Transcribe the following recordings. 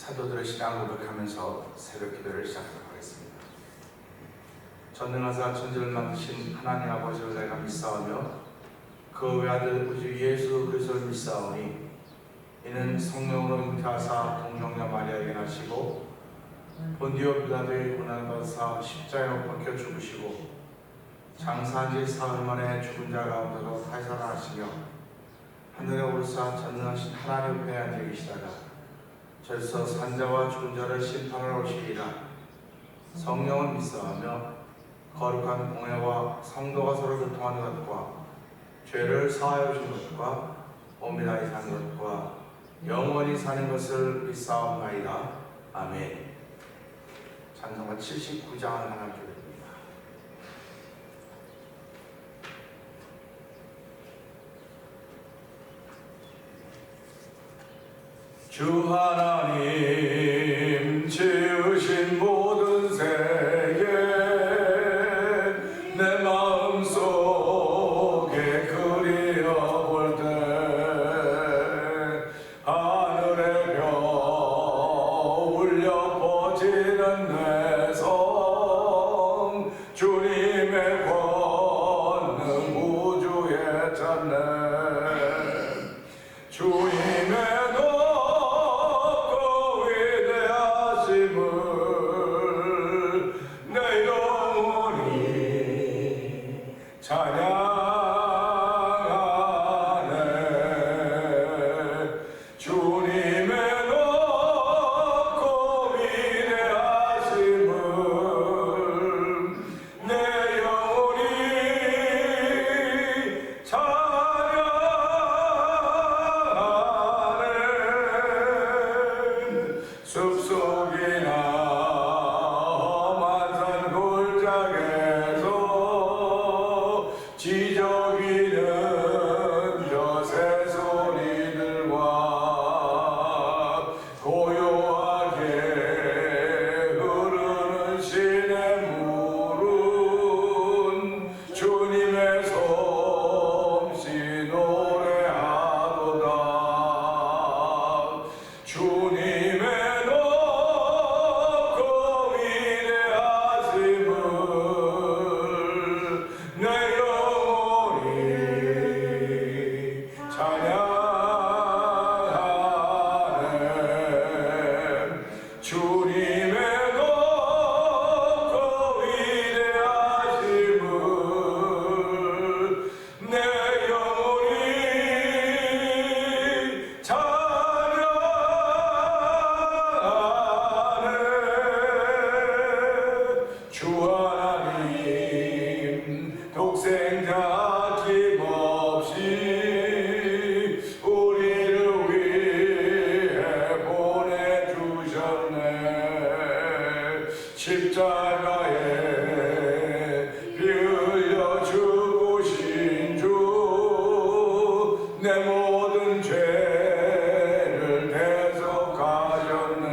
사도들의 신앙을 고백하면서 새벽 기도를 시작하도록 하겠습니다. 전능하사 천지를 만드신 하나님 아버지를 내가 믿사오며 그 외아들 우주 예수 그리스도를 믿사오니 이는 성령으로 잉태하사 동정녀 마리아에게 나시고 본디오 빌라도의 고난을 받으사 십자가에 못 박혀 죽으시고 장사한 지 사흘 만에 죽은 자 가운데서 다시 살아나시며 하늘에 오르사 전능하신 하나님 옆에 앉아 계시다가 저에서 산자와 죽은 자를 심판하러 오시리라. 성령을 믿사오며 거룩한 공회와 성도가 서로 교통하는 것과 죄를 사하여 준 것과 오미나이 사는 것과 영원히 사는 것을 믿사옵나이다. 아멘. 찬송가 79장을 하나 드립니다. 주 하나님 지으신 모든 세계 내 마음속에 그리어볼 때 하늘의 별 울려 퍼지는 내 성 주님의 권능 우주에 찾네 주님의 내 영혼이 찬양하네 주님의 높고 위대하심을 내 영혼이 찬양하네 숲속이나 지저귀는 벼새 소리들과 고요하게 흐르는 시냇물은 주님의 솜씨 노래하도다 주님의 높고 위대하심을 내 찬양하네 주님의 높고 위대하심을 내 영혼이 찬양하네 주 하나님 독생자 김없이 우리를 위해 보내주셨네 십자가에 피 흘려 죽으신 주 내 모든 죄를 대속하셨네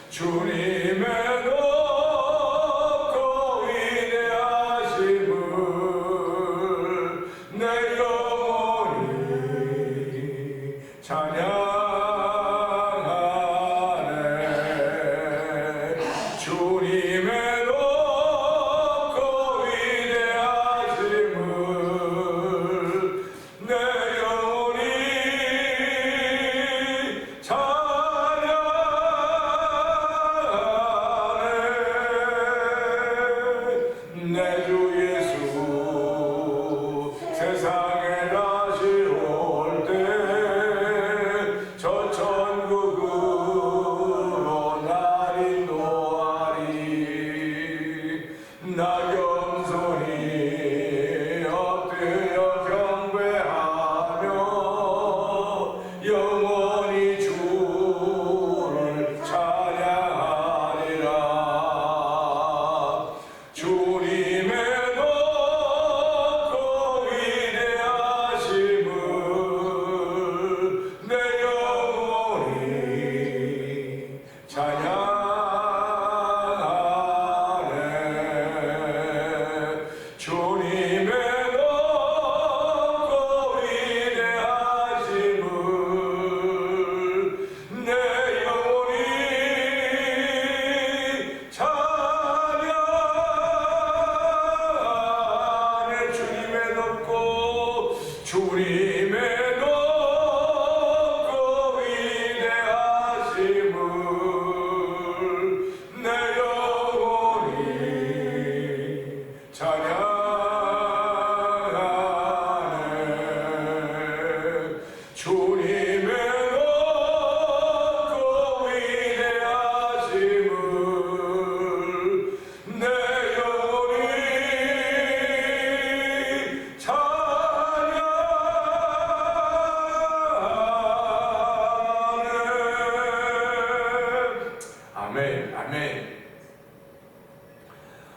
주님의 높고 위대하심을 내 영혼이 찬양하네 주님의 높고 위대하심을 내 영혼이 찬양하네 내 주 예수 세상에 다시 올 때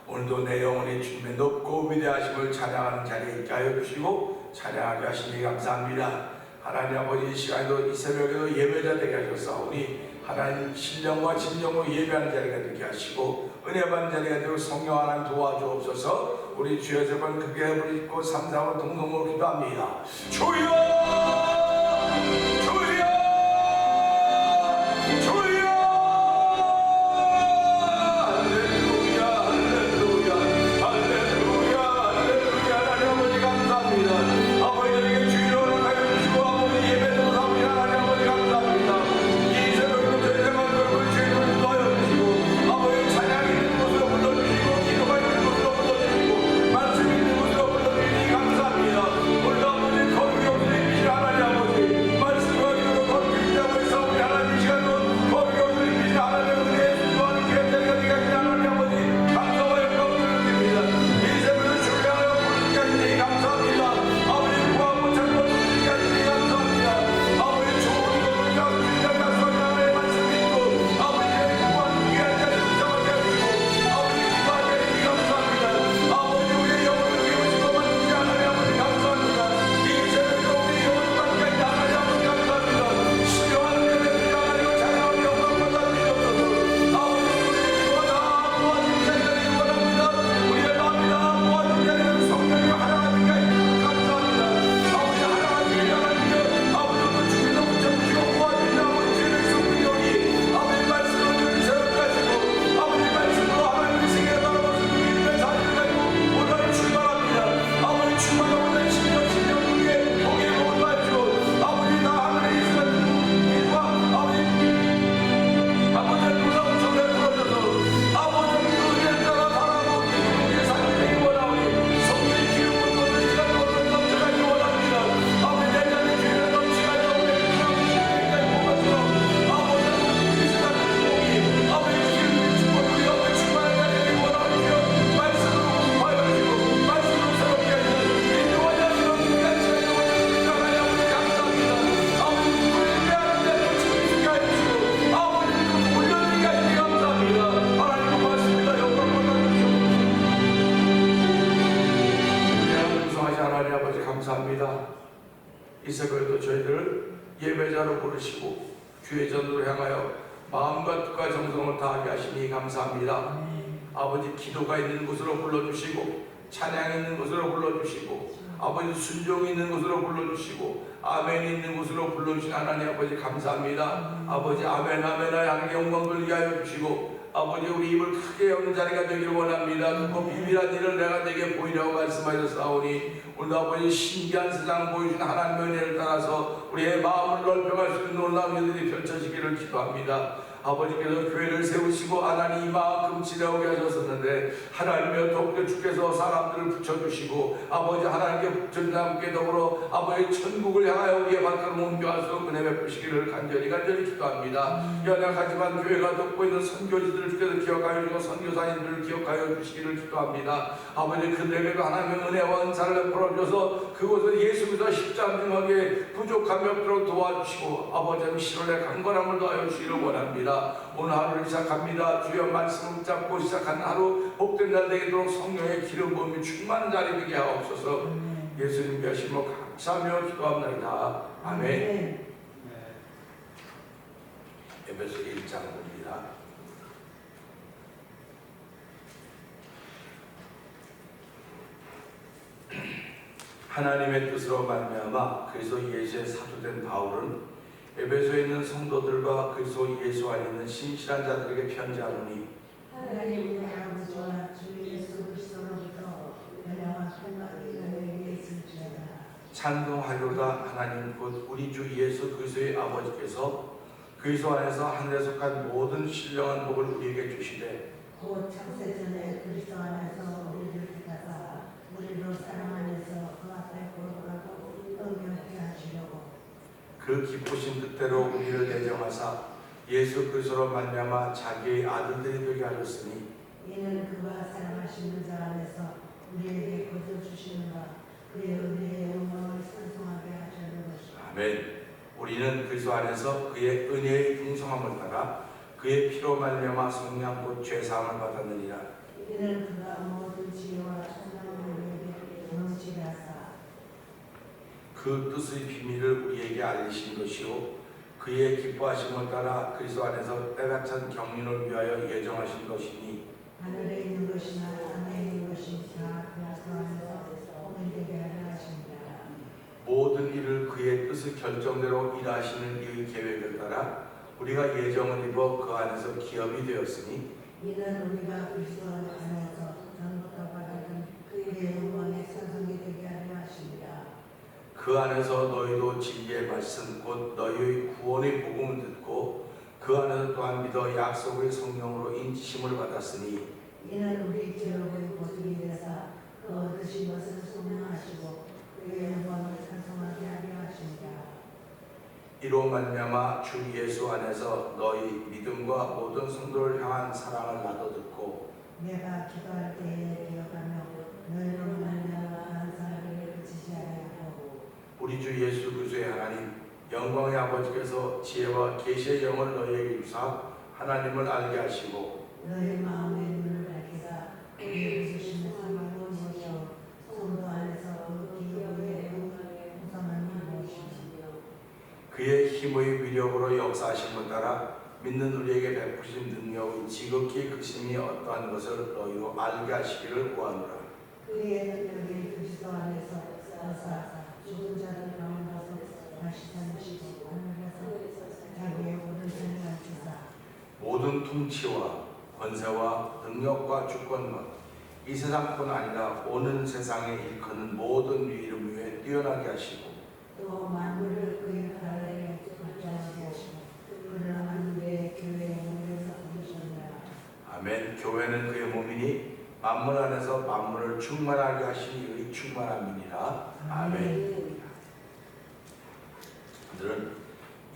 오늘도 내 영혼이 주님의 높고 위대하심을 찬양하는 자리에 있게 하여 주시고 찬양하게 하시니 감사합니다. 하나님 아버지, 이 시간에도 이 새벽에도 예배자 되게 하셨사오니 하나님 신령과 진정으로 예배하는 자리가 되게 하시고 은혜 받는 자리가 되고 성령 하나님 도와주옵소서. 우리 주여 제발 크게 부르짖고 삼삼으로 동동으로 기도합니다. 주여! 이 새벽에도 저희들을 예배자로 부르시고 주의 전으로 향하여 마음과 뜻과 정성을 다하게 하시니 감사합니다. 아버지, 기도가 있는 곳으로 불러주시고 찬양이 있는 곳으로 불러주시고 아버지, 순종이 있는 곳으로 불러주시고 아멘이 있는 곳으로 불러주신 하나님 아버지 감사합니다. 아버지, 아멘 아멘아 향기 영광 돌리게 하여 주시고 아버지, 우리 입을 크게 여는 자리가 되기를 원합니다. 그거 비밀한 일을 내가 내게 보이라고 말씀하셨사오니 오늘 아버지, 신기한 세상을 보여주신 하나님의 은혜를 따라서 우리의 마음을 넓혀갈 수 있는 놀라운 일들이 펼쳐지기를 기도합니다. 아버지께서 교회를 세우시고 하나님 이만큼 지내오게 하셨었는데 하나님의 독도 주께서 사람들을 붙여주시고 아버지, 하나님께 붙여주나 함께 더불어 아버지 천국을 향하여 우리의 발걸음 옮겨갈 수 없는 은혜 베푸시기를 간절히 기도합니다. 연약하지만 교회가 돕고 있는 선교지들을 주께서 기억하여 주시고 선교사님들을 기억하여 주시기를 기도합니다. 아버지, 그들에게도 하나님의 은혜와 은사를 베풀어 주셔서 그곳을 예수 그리스도 십자가 등하게 부족함이 없도록 도와주시고 아버지, 신원의 강건함을 더하여 주시기를 원합니다. 오늘 하루를 시작합니다. 주여 말씀을 붙잡고 시작한 하루 복된 날 되도록 성령의 기름 부음이 충만한 자리 되게 하옵소서. 예수님 하심을 감사하며 기도합니다. 아멘. 에베소 1장 봅니다. 하나님의 뜻으로 말미암아 그리스도 예수의 사도된 바울은 에베소에 있는 성도들과 그리스도 예수 안에 있는 신실한 자들에게 편지하노니 하나님의 아버지와 주 예수 그리스도로부터 연약한 평강이 너희에게 있을지어다. 찬송하리로다. 하나님 곧 우리 주 예수 그리스도의 아버지께서 그리스도 안에서 하늘에 속한 모든 신령한 복을 우리에게 주시되 곧 창세전에 그리스도 안에서 우리를 택하사 우리로 사랑 안에서 그 앞에 거룩하고 은혜롭게 하시려고 그 기쁘신 뜻대로 우리를 내정하사 예수 그리스도로 말미암아 자기의 아들들이 되게 하셨으니 이는 그가 사랑하시는 자 안에서 우리에게 거저 주시는 바 그의 은혜의 영광을 찬송하게 하시는 것이다. 아멘. 우리는 그리스도 안에서 그의 은혜의 풍성함을 따라 그의 피로 말미암아 성령 곧 죄사함을 받았느니라. 이는 그가 모든 지혜와 찬양을 우리에게 넘치게 하사 그 뜻의 비밀을 우리에게 알리신 것이요 그의 기뻐하심을 따라 그리스도 안에서 때같은 경륜을 위하여 예정하신 것이니 하늘에 있는 것이나 땅에 있는 것이 다 그리스도 안에서 은되게 하려 하십니다. 모든 일을 그의 뜻의 결정대로 일하시는 이의 계획을 따라 우리가 예정을 입어 그 안에서 기업이 되었으니 이는 우리가 그리스도 안에서 전부터 받았던 그의 영광의 찬송이 되게 하려 하십니다. 그 안에서 너희도 진리의 말씀 곧 너희의 구원의 복음을 듣고 그 안에서 또한 믿어 약속의 성령으로 인치심을 받았으니 이는 우리 제로의 보증이 되사 그 얻으신 것을 소명하시고 그의 영광을 찬송하게 하려 하십니다. 이로 말미암아 주 예수 안에서 너희 믿음과 모든 성도를 향한 사랑을 나도 듣고 내가 기도할 때에 기억하며 너희로 말미암아 감사를 그치지 아니하고 우리 주 예수 그리스도의 하나님 영광의 아버지께서 지혜와 계시의 영을 너희에게 주사 하나님을 알게 하시고 너희 마음의 눈을 밝히사 그의 주시는 사랑은 무엇이요 성도 안에서 그 기업의 영광의 풍성함이 무엇이며 그의 힘의 위력으로 역사하심을 따라 믿는 우리에게 베푸신 능력의 지극히 크심이 어떠한 것을 너희로 알게 하시기를 구하노라. 그의 능력이 그리스도 안에서 역사하사 죽은 자들 가운데서 다시 살리시고 하늘에서 자기의 오른손에 앉히사 모든 통치와 권세와 능력과 주권과 이 세상뿐 아니라 오는 세상에 일컫는 모든 이름 위에 뛰어나게 하시고 또 만물을 그의 발 아래 붙잡게 하시고 그를 만물의 교회의 몸에서 부르셨느라. 아멘. 교회는 그의 몸이니 만물 안에서 만물을 충만하게 하시니 의 충만함이니라. 아멘. 오늘은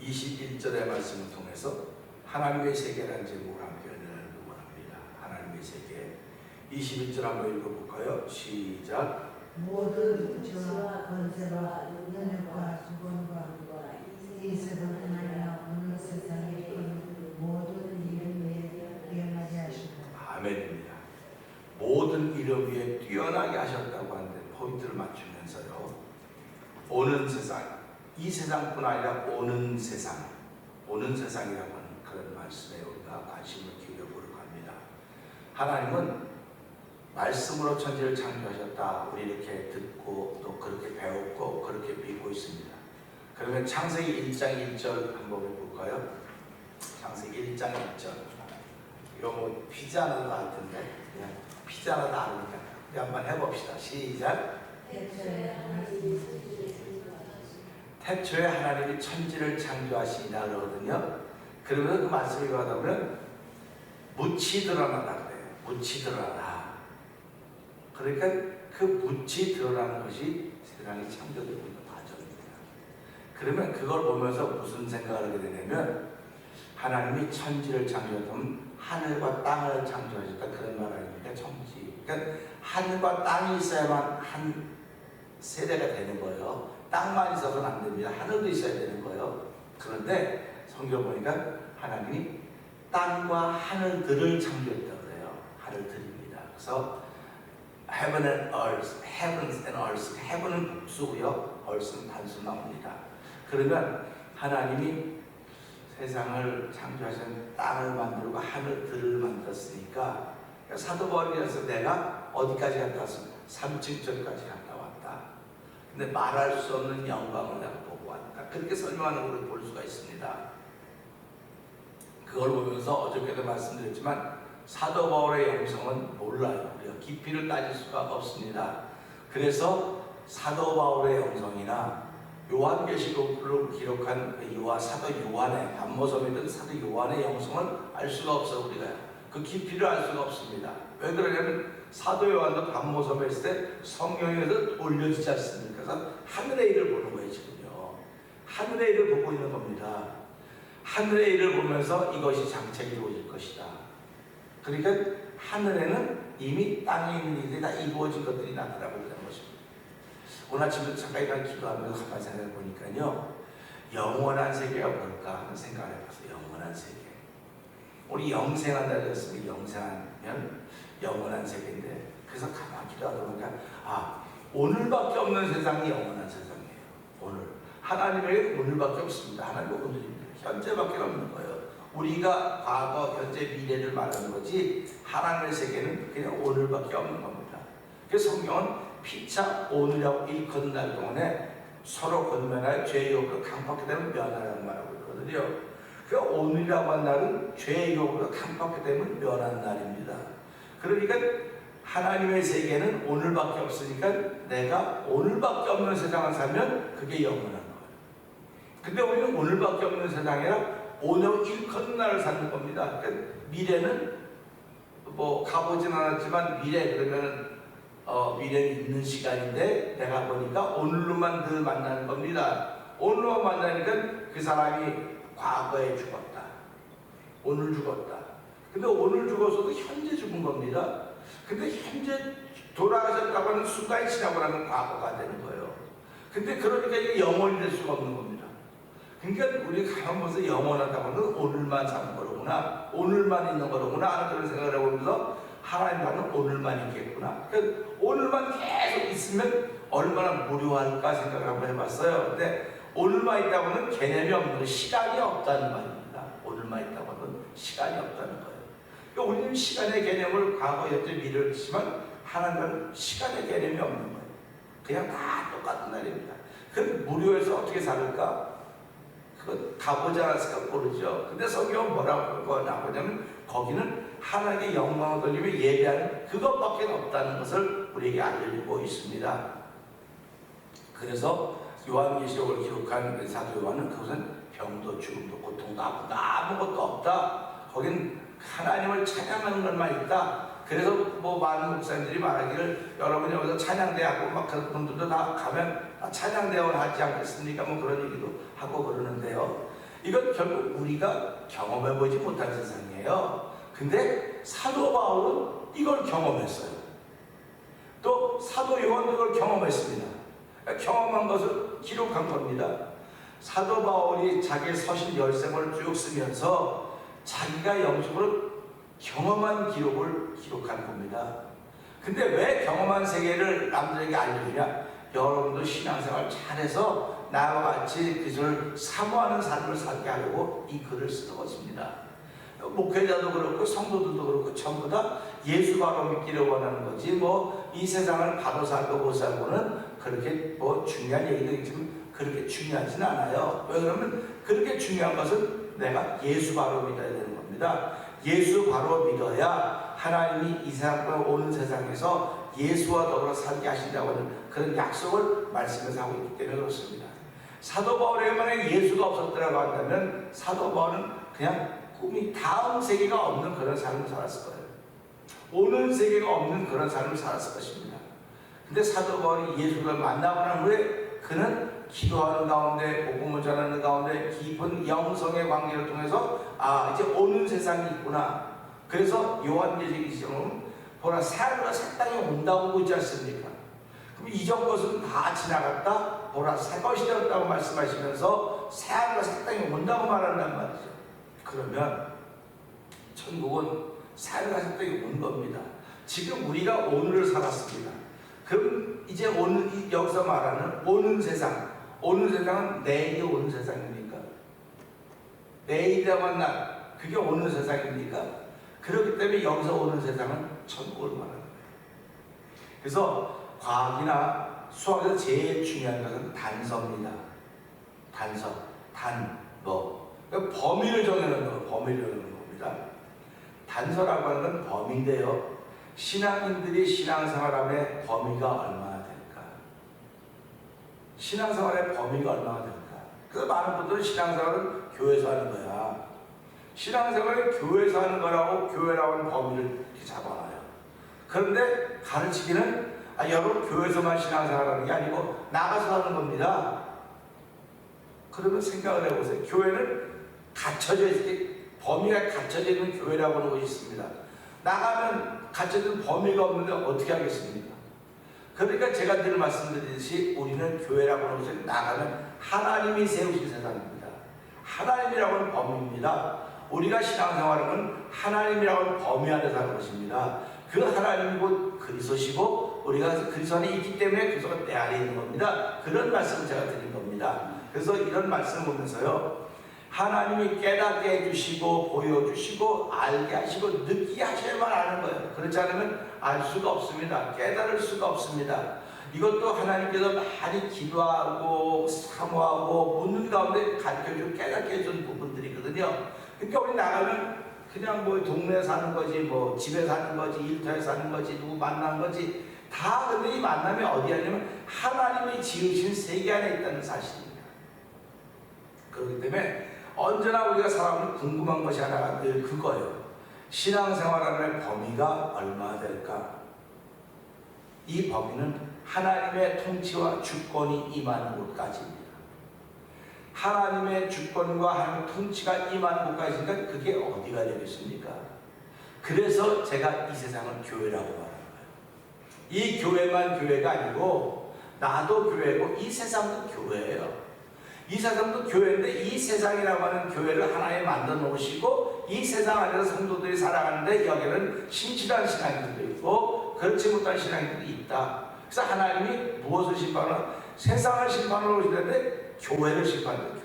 21절의 말씀을 통해서 하나님의 세계라는 제목을 함께 나누기 원합니다. 하나님의 세계 21절 한번 읽어볼까요? 시작. 모든 부처와 권세와 능력과 주권과 이 세상뿐 아니라 오늘 세상에 있는 모든 이름 위에 뛰어나게 하시고 아멘입니다. 모든 이름 위에 뛰어나게 하셨다고 하는데 포인트를 맞추면서요. 오는 세상, 이 세상뿐 아니라 오는 세상, 오는 세상이라고 하는 그런 말씀에 우리가 관심을 기울여보려고 합니다. 하나님은 말씀으로 천지를 창조하셨다. 우리 이렇게 듣고 또 그렇게 배웠고 그렇게 믿고 있습니다. 그러면 창세기 1장 1절 한번 해볼까요? 창세기 1장 1절. 이거 뭐 피자는 것 같은데 그냥 피자는 아니니까 우리 한번 해봅시다. 시작. 태초에 하나님이 천지를 창조하시니라 그러거든요. 그러면 그 말씀이 가다 보면 묻히 드러나라 그래요. 묻히 드러나라. 그러니까 그 묻히 드러나는 것이 세상이 창조되고 있는 과정입니다. 그러면 그걸 보면서 무슨 생각을 하게 되냐면 하나님이 천지를 창조하면 하늘과 땅을 창조하셨다 그런 말 아닙니까? 천지. 그러니까 하늘과 땅이 있어야만 한 세대가 되는 거예요. 땅만 있어서는 안 됩니다. 하늘도 있어야 되는 거예요. 그런데 성경 보니까 하나님이 땅과 하늘들을 창조했다 그래요. 하늘들입니다. 그래서 heaven and earth, heavens and earth. heaven은 복수고요. earth는 단수나옵니다. 그러면 하나님이 세상을 창조하신 땅을 만들고 하늘들을 만들었으니까 사도 바울이라서 내가 어디까지 갔다 왔어? 3층절까지 갔다 왔다. 근데 말할 수 없는 영광을 내가 보고 왔다. 그렇게 설명하는 것을 볼 수가 있습니다. 그걸 보면서 어저께도 말씀드렸지만 사도 바울의 영성은 몰라요. 우리가 깊이를 따질 수가 없습니다. 그래서 사도 바울의 영성이나 요한계시록을 기록한 사도 요한의 반모섬에 있던 사도 요한의 영성을 알 수가 없어. 우리가 그 깊이를 알 수가 없습니다. 왜 그러냐면 사도 요한도 반모섬에 있을 때 성령에서 올려지지 않습니까? 그래서 하늘의 일을 보는 거예요. 지금요. 하늘의 일을 보고 있는 겁니다. 하늘의 일을 보면서 이것이 장차 이루어질 것이다. 그러니까 하늘에는 이미 땅에 있는 일들이 다 이루어진 것들이 나타나고 있는 것입니다. 오늘 아침부터 잠깐 일어나 기도하면서 한번 생각해 보니까요, 영원한 세계가 뭘까 하는 생각을 해봤어요. 영원한 세계. 우리 영생한다 그랬으면 영생하면 영원한 세계인데, 그래서 가만히 기도하다 보니까 오늘밖에 없는 세상이 영원한 세상이에요. 오늘. 하나님에게 오늘밖에 없습니다. 하나님은 오늘입니다. 현재밖에 없는 거예요. 우리가 과거, 현재, 미래를 말하는 거지 하나님의 세계는 그냥 오늘밖에 없는 겁니다. 그래서 성경은 피차 오늘이라고 일컫는 날 동안에 서로 건면하여 죄의 욕으로 강팍하게 되면 면하라는 말하고 있거든요. 그 오늘이라고 한 날은 죄의 욕으로 강팍하게 되면 면하는 날입니다. 그러니까 하나님의 세계는 오늘밖에 없으니까 내가 오늘밖에 없는 세상을 살면 그게 영원한 거예요. 근데 우리는 오늘밖에 없는 세상이라 오늘 일컫는 날을 사는 겁니다. 그러니까 미래는 뭐 가보진 않았지만 미래는 있는 시간인데 내가 보니까 오늘로만 늘 만나는 겁니다. 오늘로만 만나니까 그 사람이 과거에 죽었다. 오늘 죽었다. 근데 오늘 죽었어도 현재 죽은 겁니다. 근데 현재 돌아가셨다고 하는 순간이 지나고 나면 과거가 되는 거예요. 근데 그러니까 이게 영원히 될 수가 없는 겁니다. 그러니까 우리가 가만 보면서 영원하다고 하는 오늘만 사는 거로구나, 오늘만 있는 거로구나 하는 그런 생각을 해보면서 하나님과는 오늘만 있겠구나. 그러니까 오늘만 계속 있으면 얼마나 무료할까 생각을 한번 해봤어요. 근데 오늘만 있다고 하는 개념이 없는 거예요. 시간이 없다는 말입니다. 오늘만 있다고 하는 시간이 없다는 거예요. 그러니까 우리는 시간의 개념을 과거, 현재, 미래를 쓰지만 하나님은 시간의 개념이 없는 거예요. 그냥 다 똑같은 날입니다. 그럼 무료에서 어떻게 살을까? 그거 가보지 않았을까 모르죠. 근데 성경은 뭐라고 나오냐면 거기는 하나님의 영광을 돌리며 예배하는 그것밖에 없다는 것을 우리에게 알려주고 있습니다. 그래서 요한계시록을 기록한 사도 요한은 그것은 병도 죽음도 고통도 아픔도 아무것도 없다. 거긴 하나님을 찬양하는 것만 있다. 그래서 뭐 많은 목사님들이 말하기를 여러분이 여기서 찬양대하고 막 그런 분들도 다 가면 찬양대원 하지 않겠습니까? 뭐 그런 얘기도 하고 그러는데요. 이건 결국 우리가 경험해보지 못한 세상이에요. 근데 사도 바울은 이걸 경험했어요. 또 사도 요한도 이걸 경험했습니다. 경험한 것을 기록한 겁니다. 사도 바울이 자기 서신 열sem을 쭉 쓰면서 자기가 영적으로 경험한 기록을 기록한 겁니다. 근데 왜 경험한 세계를 남들에게 알려주냐? 여러분도 신앙생활 잘해서 나와 같이 그것을 사모하는 삶을 살게 하려고 이 글을 쓰는 것입니다. 목회자도 그렇고 성도들도 그렇고 전부 다 예수 바로 믿기를 원하는 거지 뭐 이 세상을 바로 살고 못 살고는 그렇게 뭐 중요한 얘기도 지금 그렇게 중요하진 않아요. 왜 그러면 그렇게 중요한 것은 내가 예수 바로 믿어야 되는 겁니다. 예수 바로 믿어야 하나님이 이 세상에 오는 세상에서 예수와 더불어 살게 하신다고 하는 그런 약속을 말씀에서 하고 있기 때문에 그렇습니다. 사도 바울에게 만약에 예수가 없었더라고 한다면 사도 바울은 그냥 꿈이 다음 세계가 없는 그런 삶을 살았을 거예요. 오는 세계가 없는 그런 삶을 살았을 것입니다. 근데 사도 바울이 예수를 만나고 난 후에 그는 기도하는 가운데 복음을 전하는 가운데 깊은 영성의 관계를 통해서 이제 오는 세상이 있구나. 그래서 요한계시록은 보라 새하늘과 새 땅이 온다고 보지 않습니까? 그럼 이전 것은 다 지나갔다 보라 새 것이 되었다고 말씀하시면서 새하늘과 새 땅이 온다고 말한단 말이죠. 그러면 천국은 새하늘과 새 땅이 온 겁니다. 지금 우리가 오늘을 살았습니다. 그럼 이제 오늘 여기서 말하는 오는 세상은 내일이 오는 세상입니까? 내일이라고 한 날 그게 오는 세상입니까? 그렇기 때문에 여기서 오는 세상은 천국을 말하는 거예요. 그래서 과학이나 수학에서 제일 중요한 것은 단서입니다. 단서, 그러니까 범위를 정하는 겁니다. 단서라고 하는 건 범위인데요. 신앙인들이 신앙생활함의 범위가 얼마나 될까? 신앙생활의 범위가 얼마나 될까? 그래서 많은 분들은 신앙생활은 교회에서 하는 거야. 신앙생활은 교회에서 하는 거라고 교회라고 하는 범위를 이렇게 잡아놔요. 그런데 가르치기는 여러분 교회에서만 신앙생활하는 게 아니고 나가서 하는 겁니다. 그러면 생각을 해보세요. 교회는 갇혀져 있게 범위가 갇혀져 있는 교회라고 하는 것이 있습니다. 나가면 갇혀진 범위가 없는데 어떻게 하겠습니까? 그러니까 제가 늘 말씀드리듯이 우리는 교회라고 하는 것은 나가면 하나님이 세우신 세상입니다. 하나님이라고 하는 범위입니다. 우리가 신앙생활은 하나님이라고 하는 범위 안에서 하는 것입니다. 그 하나님이 곧 그리스도시고 우리가 그리스도 안에 있기 때문에 그리스도가 내 안에 있는 겁니다. 그런 말씀을 제가 드린 겁니다. 그래서 이런 말씀을 보면서요, 하나님이 깨닫게 해주시고 보여주시고 알게 하시고 느끼게 하셔야만 아는 거예요. 그렇지 않으면 알 수가 없습니다. 깨달을 수가 없습니다. 이것도 하나님께서 많이 기도하고 사모하고 묻는 가운데 가르쳐주고 깨닫게 해준 부분들이거든요. 그러니까 우리 나가면 그냥 뭐 동네에 사는 거지, 뭐 집에 사는 거지, 일터에 사는 거지, 누구 만난 거지, 다 근데 이 만남이 어디 하냐면 하나님이 지으신 세계 안에 있다는 사실입니다. 그렇기 때문에 언제나 우리가 살아가면 궁금한 것이 하나가 늘 그거예요. 신앙생활의 범위가 얼마나 될까? 이 범위는 하나님의 통치와 주권이 임하는 곳까지입니다. 하나님의 주권과 하나님의 통치가 임하는 곳까지니까 그게 어디가 되겠습니까? 그래서 제가 이 세상을 교회라고 말하는 거예요. 이 교회만 교회가 아니고 나도 교회고 이 세상도 교회예요. 이 세상도 교회인데 이 세상이라고 하는 교회를 하나에 만들어 놓으시고 이 세상 안에서 성도들이 살아가는데 여기는 신실한 신앙인들도 있고 그렇지 못한 신앙인들도 있다. 그래서 하나님이 무엇을 심판하나? 세상을 심판하러 오시는데 교회를 심판해요.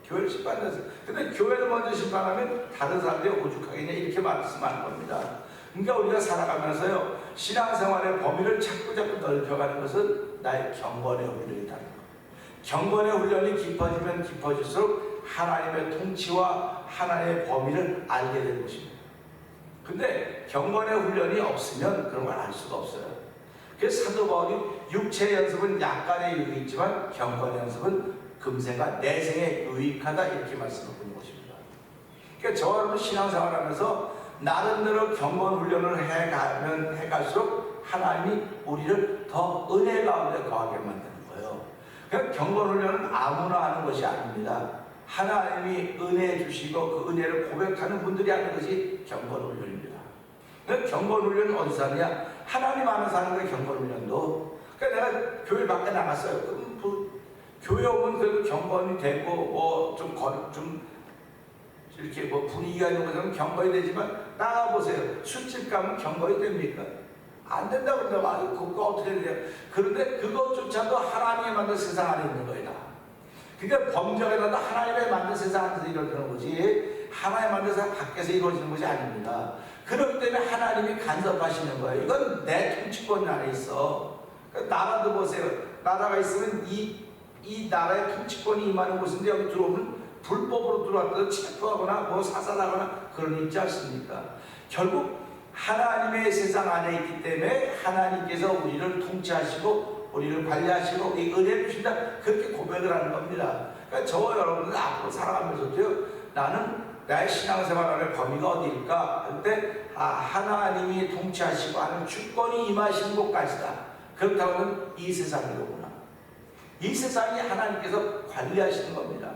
교회를 심판해서. 근데 교회를 먼저 심판하면 다른 사람들이 오죽하겠냐 이렇게 말씀하는 겁니다. 그러니까 우리가 살아가면서요, 신앙생활의 범위를 자꾸 넓혀가는 것은 나의 경건의 훈련이다. 경건의 훈련이 깊어지면 깊어질수록 하나님의 통치와 하나님의 범위를 알게 되는 것입니다. 근데 경건의 훈련이 없으면 그런 걸 알 수가 없어요. 그래서 사도 바울이 육체의 연습은 약간의 유익이 있지만 경건의 연습은 금생과 내생에 유익하다 이렇게 말씀을 보는 것입니다. 그러니까 저와 여러분 신앙생활 하면서 나름대로 경건 훈련을 해갈수록 하나님이 우리를 더 은혜 가운데 거하게 만드는 거예요. 그러니까 경건 훈련은 아무나 하는 것이 아닙니다. 하나님이 은혜 주시고 그 은혜를 고백하는 분들이 하는 것이 경건 훈련입니다. 그러니까 경건 훈련은 어디서 하느냐? 하나님 안에서 하는 거예요. 경건 훈련도. 그러니까 내가 교회 밖에 나갔어요. 그럼 교회 오면 그래도 경건이 되고 뭐 좀 이렇게 뭐 분위기가 있는 것은 경건이 되지만 나가보세요. 술집 가면 경건이 됩니까? 안 된다고 그러면 그거 어떻게 돼요? 그런데 그것조차도 하나님이 만든 세상 안에 있는 거이다. 그러니까 범죄라도 하나님의 만든 세상 안에서 이루어지는 거지 하나님의 만든 세상 밖에서 이루어지는 것이 아닙니다. 그렇기 때문에 하나님이 간섭하시는 거예요. 이건 내 통치권 안에 있어. 그러니까 나라도 보세요. 나라가 있으면 이 나라의 통치권이 임하는 곳인데 여기 들어오면 불법으로 들어왔다고 체포하거나 뭐 사살하거나 그런 일 있지 않습니까? 결국 하나님의 세상 안에 있기 때문에 하나님께서 우리를 통치하시고 우리를 관리하시고 이 은혜를 주신다 그렇게 고백을 하는 겁니다. 그러니까 저와 여러분들 앞으로 살아가면서도요, 나는 나의 신앙생활의 범위가 어디일까? 그때 하나님이 통치하시고 하는 주권이 임하시는 곳까지다. 그렇다면 이 세상이로구나. 이 세상이 하나님께서 관리하시는 겁니다.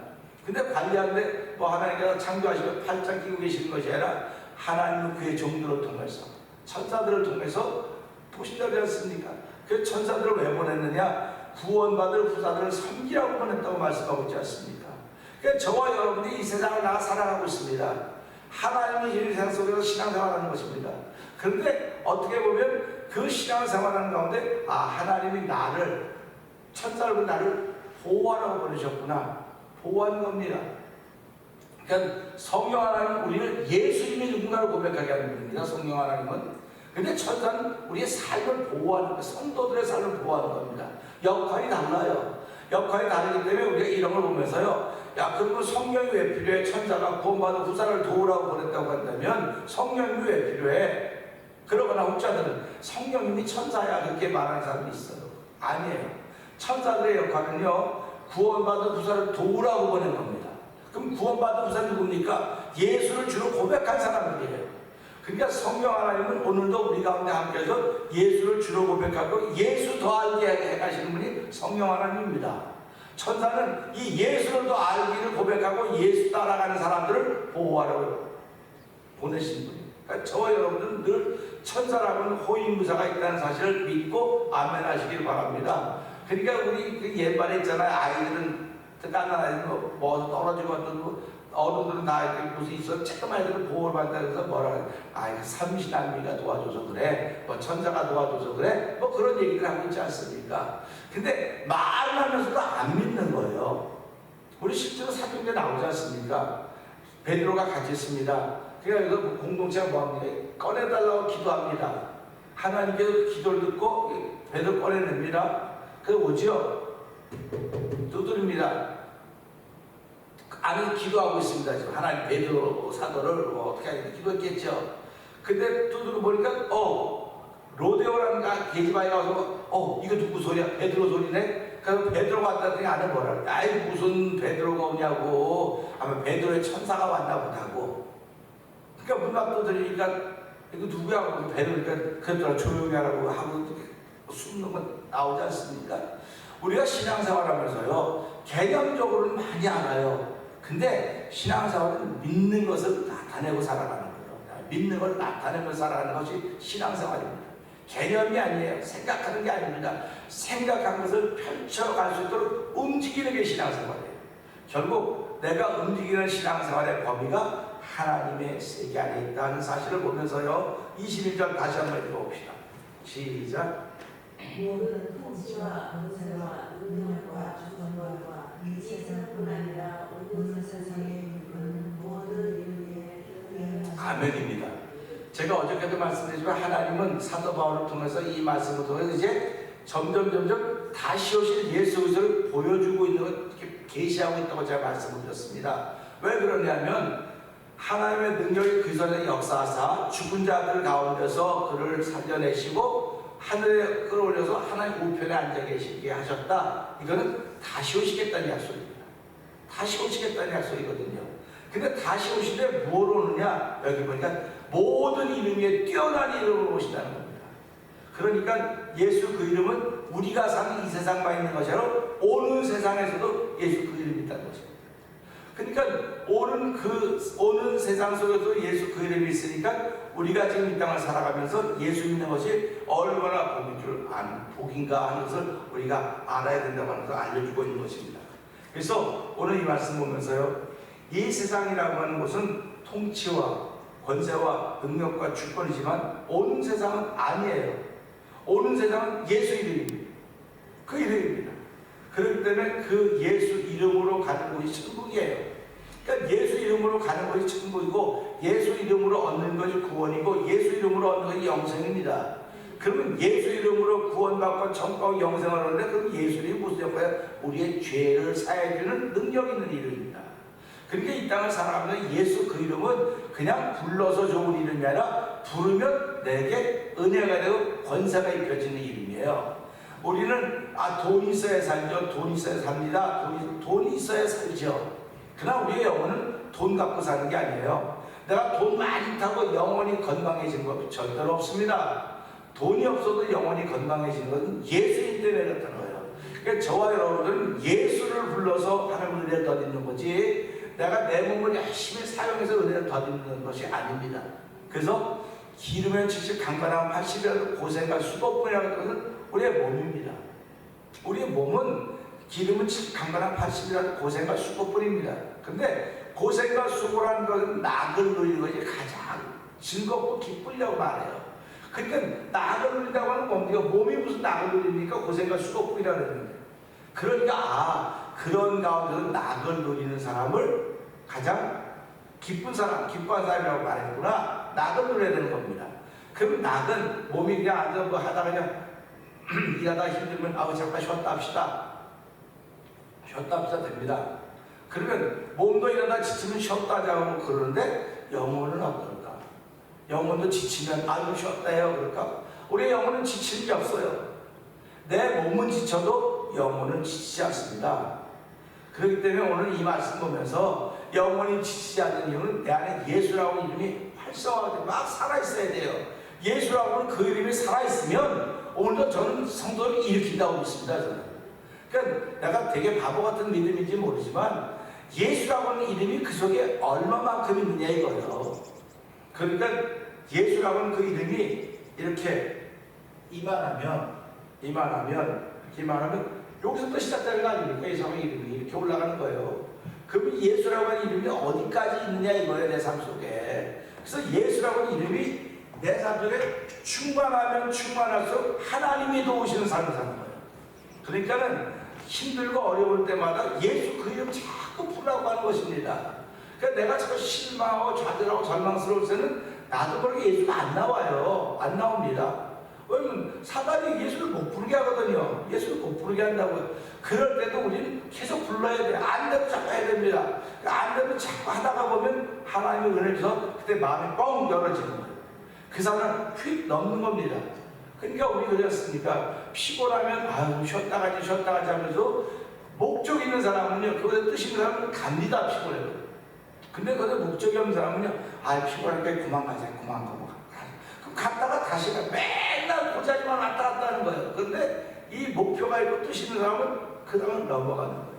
근데 관리하는데 뭐 하나님께서 창조하시고 팔짱 끼고 계시는 것이 아니라 하나님은 그의 종들을 통해서 천사들을 통해서 보신다지 않습니까? 그 천사들을 왜 보냈느냐? 구원받을 후사들을 섬기라고 보냈다고 말씀하고 있지 않습니까? 그러니까 저와 여러분이 이 세상을 나가 살아가고 있습니다. 하나님이 이 세상 속에서 신앙생활하는 것입니다. 그런데 어떻게 보면 그 신앙생활하는 가운데 하나님이 나를 천사를 나를 보호하라고 보내셨구나. 보호하는 겁니다. 그러니까 성령 하나님은 우리를 예수님이 누군가를 고백하게 하는 분입니다. 성령 하나님은. 근데 천사는 우리의 삶을 보호하는 거예요. 성도들의 삶을 보호하는 겁니다. 역할이 달라요. 역할이 다르기 때문에 우리가 이런 걸 보면서요, 야, 그러면 성령이 왜 필요해? 천사가 구원받은 후사를 도우라고 보냈다고 한다면 성령이 왜 필요해? 그러거나 혹자들은 성령님이 천사야 그렇게 말하는 사람이 있어요. 아니에요. 천사들의 역할은요, 구원받은 후사를 도우라고 보낸 겁니다. 그럼 구원받은 후사는 누굽니까? 예수를 주로 고백한 사람들이에요. 그러니까 성령 하나님은 오늘도 우리 가운데 함께해서 예수를 주로 고백하고 예수 더 알게 해가시는 분이 성령 하나님입니다. 천사는 이 예수를 더 알기를 고백하고 예수 따라가는 사람들을 보호하라고 보내신 분이에요. 그러니까 저와 여러분들은 늘 천사라고는 호위무사가 있다는 사실을 믿고 아멘하시길 바랍니다. 그러니까 우리 그 옛말에 있잖아요. 아이들은 깐난 아이들은 뭐 떨어지고 어떤 어른들은 다 이렇게 무슨 있어 조금 아이들은 보호를 받는다 그래서 뭐라 그래. 아, 삼신한미가 도와줘서 그래. 뭐 천사가 도와줘서 그래. 뭐 그런 얘기를 하고 있지 않습니까? 근데 말을 하면서도 안 믿는 거예요. 우리 실제로 사도행전에 나오지 않습니까? 베드로가 같이 있습니다. 그러니까 이거 공동체가 뭐합니까? 꺼내달라고 기도합니다. 하나님께서 기도를 듣고 베드로 꺼내냅니다. 그게 뭐죠? 두드립니다. 안에서 기도하고 있습니다. 지금 하나님 베드로 사도를 뭐 어떻게 하겠다 기도했겠죠. 근데 두드려 보니까 로데오라는 계집아이가 와서 이거 누구 소리야? 베드로 소리네? 그래서 베드로가 왔다더니 안에 뭐라 그래? 아이 무슨 베드로가 오냐고. 아마 베드로의 천사가 왔나 보다고. 그러니까 문 앞도 들으니까 이거 누구야? 베드로니까 그랬더라 조용히 하라고 하고 숨는 건 나오지 않습니까? 우리가 신앙생활하면서요 개념적으로는 많이 알아요. 근데 신앙생활은 믿는 것을 나타내고 살아가는 거예요. 믿는 걸 나타내면서 살아가는 것이 신앙생활입니다. 개념이 아니에요. 생각하는 게 아닙니다. 생각한 것을 펼쳐갈 수 있도록 움직이는 게 신앙생활이에요. 결국 내가 움직이는 신앙생활의 범위가 하나님의 세계 안에 있다는 사실을 보면서요 21절 다시 한번 읽어봅시다. 시작. 모든 통치와 권세와 능력과 주권과 이 세상뿐 아니라 오는 세상에 있는 모든 이름에 아멘입니다. 제가 어저께도 말씀드렸지만 하나님은 사도 바울을 통해서 이 말씀을 통해서 이제 점점 다시 오실 예수 그리스도를 보여주고 있는 걸 계시하고 있다고 제가 말씀을 드렸습니다. 왜 그러냐면 하나님의 능력이 그 전에 역사하사 죽은 자들 가운데서 그를 살려내시고 하늘에 끌어올려서 하나님 우편에 앉아 계시게 하셨다. 이거는 다시 오시겠다는 약속입니다. 다시 오시겠다는 약속이거든요. 근데 다시 오시는데 뭘 오느냐? 여기 보니까 모든 이름 위에 뛰어난 이름으로 오신다는 겁니다. 그러니까 예수 그 이름은 우리가 사는 이 세상만 있는 것처럼 오는 세상에서도 예수 그 이름이 있다는 것입니다. 그러니까 오는 세상 속에도 예수 그 이름이 있으니까 우리가 지금 이 땅을 살아가면서 예수 믿는 것이 얼마나 복인가 하는 것을 우리가 알아야 된다고 하는 것을 알려주고 있는 것입니다. 그래서 오늘 이 말씀 보면서요, 이 세상이라고 하는 것은 통치와 권세와 능력과 주권이지만 오는 세상은 아니에요. 오는 세상은 예수 이름입니다. 그 이름입니다. 그렇기 때문에 그 예수 이름으로 가는 곳이 천국이에요. 그러니까 예수 이름으로 가는 것이 천국이고 예수 이름으로 얻는 것이 구원이고 예수 이름으로 얻는 것이 영생입니다. 그러면 예수 이름으로 구원받고 천국하고 영생을 얻는데 그럼 예수 이름이 무슨 역할이에요? 우리의 죄를 사해주는 능력 있는 이름입니다. 그러니까 이 땅을 살아가면서 예수 그 이름은 그냥 불러서 좋은 이름이 아니라 부르면 내게 은혜가 되고 권세가 입혀지는 이름이에요. 우리는 돈이 있어야 살죠. 돈이 있어야 삽니다. 돈이 있어야 살죠. 그러나 우리의 영혼은 돈 갖고 사는 게 아니에요. 내가 돈 많이 타고 영혼이 건강해진 것 절대로 없습니다. 돈이 없어도 영혼이 건강해진 것은 예수님 때문에 그렇다는 거예요. 그러니까 저와 여러분들은 예수를 불러서 하나님의 은혜를 덧입는 거지 내가 내 몸을 열심히 사용해서 은혜를 덧입는 것이 아닙니다. 그래서 기름에 70, 강건하면 80이라도 고생과 수고뿐이라는 것은 우리의 몸입니다. 우리의 몸은 기름은 강건한 80이라도 고생과 수고뿐입니다. 근데 고생과 수고라는 것은 낙을 누리는 것이 가장 즐겁고 기쁘려고 말해요. 그러니까 낙을 누린다고 하는 뭡니까? 몸이 무슨 낙을 누립니까? 고생과 수고뿐이라고 했는데. 그러니까 그런 가운데서 낙을 누리는 사람을 가장 기쁜 사람, 기뻐한 사람이라고 말했구나. 낙을 누려야 되는 겁니다. 그럼 낙은 몸이 그냥 앉아 하다가 그냥 일하다 힘들면 잠깐 쉬었다 합시다. 쉬었다 합시다 됩니다. 그러면 몸도 일하다 지치면 쉬었다 하자고 그러는데 영혼은 어떨까? 영혼도 지치면 쉬었다 해요 그럴까? 우리의 영혼은 지치는 게 없어요. 내 몸은 지쳐도 영혼은 지치지 않습니다. 그렇기 때문에 오늘 이 말씀 보면서 영혼이 지치지 않는 이유는 내 안에 예수라고 하는 이름이 활성화되고 막 살아있어야 돼요. 예수라고 하는 그 이름이 살아있으면 오늘도 저는 성도를 일으킨다고 믿습니다. 저는. 그러니까 내가 되게 바보 같은 믿음인지 모르지만 예수라고 하는 이름이 그 속에 얼마만큼 있느냐 이거예요. 그러니까 예수라고 하는 그 이름이 이렇게 이만하면 여기서부터 시작되는 거 아닙니까? 예수의 이름이 이렇게 올라가는 거예요. 그럼 예수라고 하는 이름이 어디까지 있느냐 이거예요, 내 삶 속에. 그래서 예수라고 하는 이름이 내 삶 속에 충만하면 충만할수록 하나님이 도우시는 삶을 사는 거예요. 그러니까는 힘들고 어려울 때마다 예수 그 이름 자꾸 부르라고 하는 것입니다. 그러니까 내가 자꾸 실망하고 좌절하고 절망스러울 때는 나도 모르게 예수가 안 나와요. 안 나옵니다. 왜냐면 사단이 예수를 못 부르게 하거든요. 예수를 못 부르게 한다고요. 그럴 때도 우리는 계속 불러야 돼요. 안 돼도 자꾸 해야 됩니다. 안 돼도 자꾸 하다가 보면 하나님의 은혜를 줘서 그때 마음이 뻥 열어지는 거예요. 그 사람은 휙 넘는 겁니다. 그러니까 우리 그랬으니까 피곤하면 아유 쉬었다 가지 하면서 목적 있는 사람은요, 그거에 뜻 있는 사람은 갑니다. 피곤해요. 근데 그거에 목적이 없는 사람은요, 아 피곤하니까 그만 가자. 그럼 갔다가 다시 가. 맨날 그 자리만 왔다 갔다 하는 거예요. 그런데 이 목표가 있고 뜻 있는 사람은 그 다음은 넘어가는 거예요.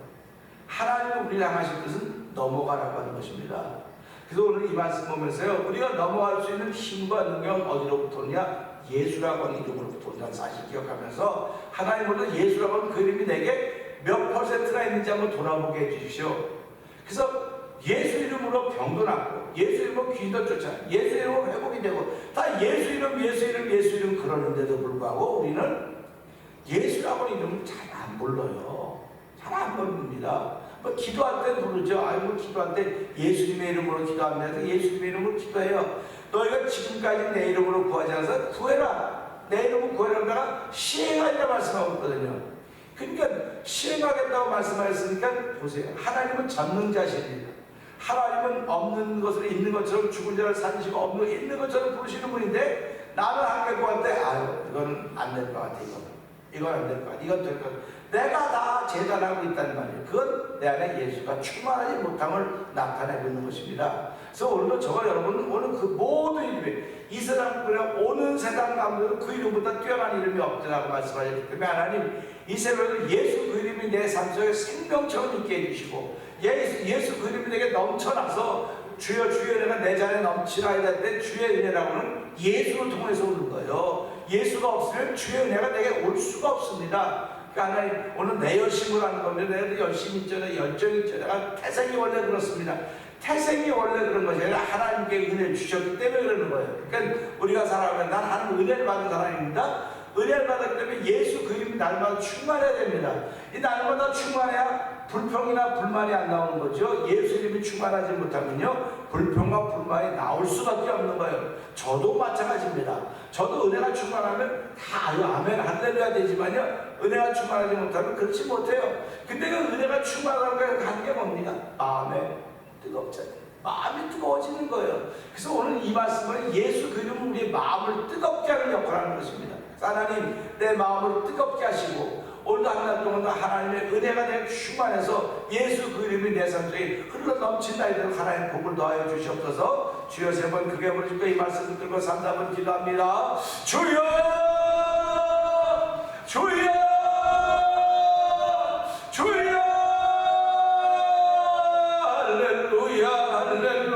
하나님은 우리를 향하실 뜻은 넘어가라고 하는 것입니다. 그래서 오늘 이 말씀 보면서요, 우리가 넘어갈 수 있는 힘과 능력은 어디로부터 오냐? 예수라고 하는 이름으로부터 온다는 사실 기억하면서 하나님으로부터 예수라고 하는 그 이름이 내게 몇 퍼센트나 있는지 한번 돌아보게 해주십시오. 그래서 예수 이름으로 병도 낫고 예수 이름으로 귀도 쫓아 예수 이름으로 회복이 되고 다 예수 이름 그러는데도 불구하고 우리는 예수라고 하는 이름을 잘 안 불러요. 잘 안 부릅니다. 뭐 기도할 때 부르죠. 아이고 기도할 때 예수님의 이름으로 기도합니다. 예수님의 이름으로 기도해요. 너희가 지금까지 내 이름으로 구하지 않아서 구해라. 내 이름으로 구해라다가 시행하리라 말씀하고 있거든요. 그러니까 시행하겠다고 말씀하셨으니까 보세요. 하나님은 전능자십니다. 하나님은 없는 것을 있는 것처럼 죽은 자를 살리시고 없는 걸 있는 것처럼 부르시는 분인데 나는 하나님 구할 때 아유 이건 안 될 것 같아. 이건 안 될 것 같아. 이건 될 것 같아. 내가 다 재단하고 있단 말이에요. 그건 내 안에 예수가 충만하지 못함을 나타내고 있는 것입니다. 그래서 오늘도 저와 여러분은 오늘 그 모든 이름이 이 세상 그냥 오는 세상 가운데도 그 이름보다 뛰어난 이름이 없더라고 말씀하셨기 때문에 하나님 이 새벽에 예수 그 이름이 내 삶 속에 생명처럼 있게 해주시고 예수 그 이름이 내게 넘쳐나서 주여 내가 내 잔에 넘치나이다 할 때 주의 은혜라고는 예수를 통해서 오는 거예요. 예수가 없으면 주의 은혜가 내게 올 수가 없습니다. 그러니까 하나님 오늘 내 열심으로 하는 겁니다. 내가 열심히 있잖아, 열정이 있잖아. 내가 태생이 원래 그렇습니다. 태생이 원래 그런 것이 아니라 하나님께 은혜를 주셨기 때문에 그러는 거예요. 그러니까 우리가 살아가면 난 하나님 은혜를 받은 사람입니다. 은혜를 받았기 때문에 예수 그 이름이 날마다 충만해야 됩니다. 이 날마다 충만해야 불평이나 불만이 안 나오는 거죠. 예수 이름이 충만하지 못하면요 불평과 불만이 나올 수밖에 없는 거예요. 저도 마찬가지입니다. 저도 은혜가 충만하면 다 아멘 할렐루야 되지만요 은혜가 충만하지 못하면 그렇지 못해요. 근데 그 은혜가 충만한 거에 간 게 뭡니까? 마음에 뜨겁잖아요. 마음이 뜨거워지는 거예요. 그래서 오늘 이 말씀은 예수 그 이름은 우리의 마음을 뜨겁게 하는 역할을 하는 것입니다. 하나님 내 마음을 뜨겁게 하시고 오늘도 한 달 동안 하나님의 은혜가 내게 충만해서 예수 그 이름이 내 삶 속에 흘러 넘친다 이대로 하나님 복을 더하여 주시옵소서. 주여 세 번 크게 부르시고 이 말씀을 들고 3-4번 기도합니다. 주여 주여 주여 할렐루야 할렐루야